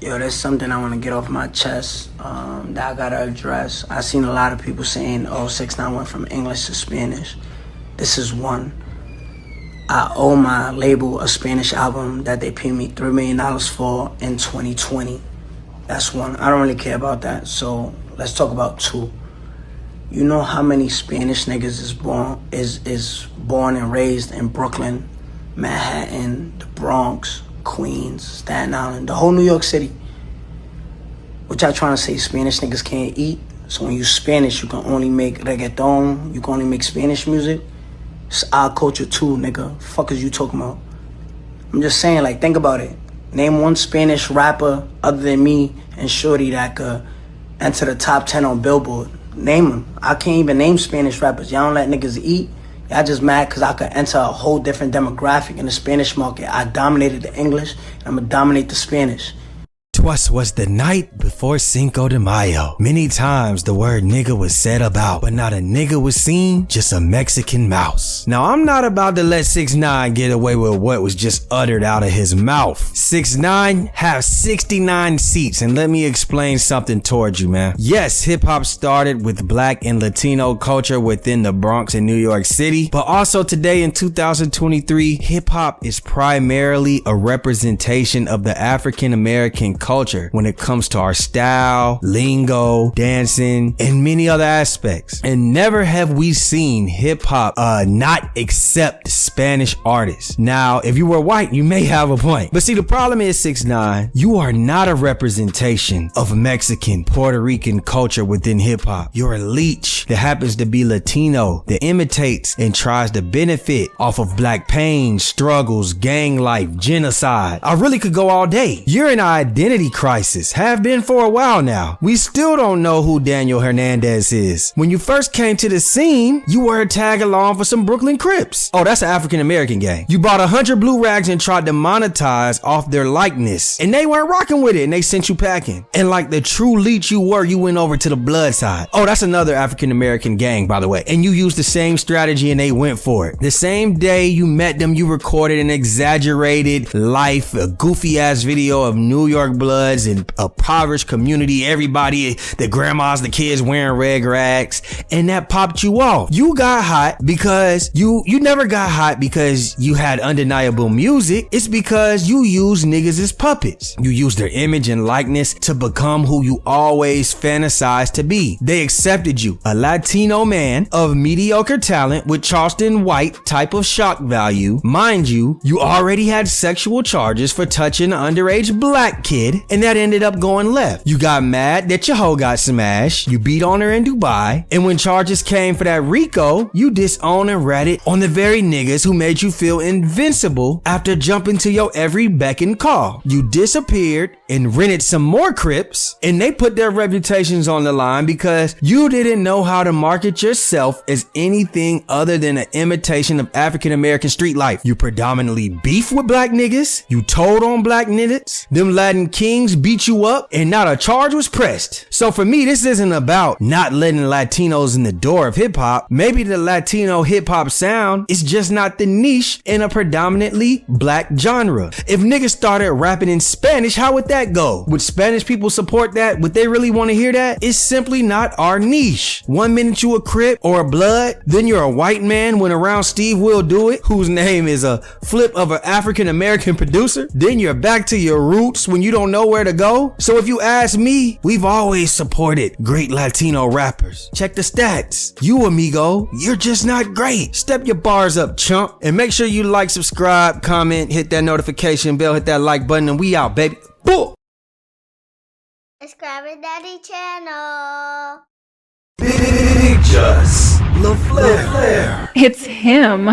Yo, there's something I want to get off my chest that I gotta address. I seen a lot of people saying, oh, 6ix9ine went from English to Spanish. This is one. I owe my label a Spanish album that they paid me $3 million for in 2020. That's one. I don't really care about that. So let's talk about two. You know how many Spanish niggas is born and raised in Brooklyn, Manhattan, the Bronx, Queens, Staten Island, the whole New York City. What y'all trying to say, Spanish niggas can't eat? So when you Spanish, you can only make reggaeton, you can only make Spanish music? It's our culture too, nigga. Fuck is you talking about? I'm just saying, like, think about it. Name one Spanish rapper other than me and Shorty that could enter the top 10 on Billboard. Name them. I can't even name Spanish rappers. Y'all don't let niggas eat. Y'all just mad because I could enter a whole different demographic in the Spanish market. I dominated the English, and I'm going to dominate the Spanish. 'Twas was the night before Cinco de Mayo. Many times the word nigga was said about, but not a nigga was seen, just a Mexican mouse. Now I'm not about to let 6ix9ine get away with what was just uttered out of his mouth. 6ix9ine have 69 seats, and let me explain something towards you, man. Yes, hip hop started with black and Latino culture within the Bronx in New York City, but also today in 2023, hip hop is primarily a representation of the African American culture when it comes to our style, lingo, dancing, and many other aspects. And never have we seen hip hop not accept Spanish artists. Now, if you were white, you may have a point. But see, the problem is, 6ix9ine, you are not a representation of Mexican, Puerto Rican culture within hip hop. You're a leech that happens to be Latino, that imitates and tries to benefit off of black pain, struggles, gang life, genocide. I really could go all day. You're an identity crisis, have been for a while now. We still don't know who Daniel Hernandez is. When you first came to the scene, you were a tag along for some Brooklyn Crips. Oh, that's an African American gang. You bought 100 blue rags and tried to monetize off their likeness, and they weren't rocking with it, and they sent you packing. And like the true leech you were, you went over to the blood side. Oh, that's another African American gang, by the way. And you used the same strategy, and they went for it. The same day you met them, you recorded an exaggerated life, a goofy ass video of New York Bloods and a impoverished community, everybody, the grandmas, the kids wearing red rags, and that popped you off. You got hot because you never got hot because you had undeniable music. It's because you used niggas as puppets. You used their image and likeness to become who you always fantasized to be. They accepted you, a Latino man of mediocre talent with Charleston White type of shock value. Mind you, you already had sexual charges for touching an underage black kid, and that ended up going left. You got mad that your hoe got smashed, you beat on her in Dubai, and when charges came for that RICO, you disowned and ratted on the very niggas who made you feel invincible after jumping to your every beck and call. You disappeared and rented some more Crips, and they put their reputations on the line because you didn't know how to market yourself as anything other than an imitation of African American street life. You predominantly beef with black niggas, you told on black niggas, them Latin kings beat you up, and not a charge was pressed. So for me, this isn't about not letting Latinos in the door of hip hop. Maybe the Latino hip hop sound is just not the niche in a predominantly black genre. If niggas started rapping in Spanish, how would that go? Would Spanish people support that? Would they really want to hear that? It's simply not our niche. 1 minute you a Crip or a Blood, then you're a white man when around Steve Will Do It, whose name is a flip of an African American producer. Then you're back to your roots when you don't know where to go. So if you ask me, we've always supported great Latino rappers. Check the stats. You, amigo, you're just not great. Step your bars up, chump. And make sure you like, subscribe, comment, hit that notification bell, hit that like button, and we out, baby. Boom! Subscribe to Daddy channel. Big Just LaFlair. It's him.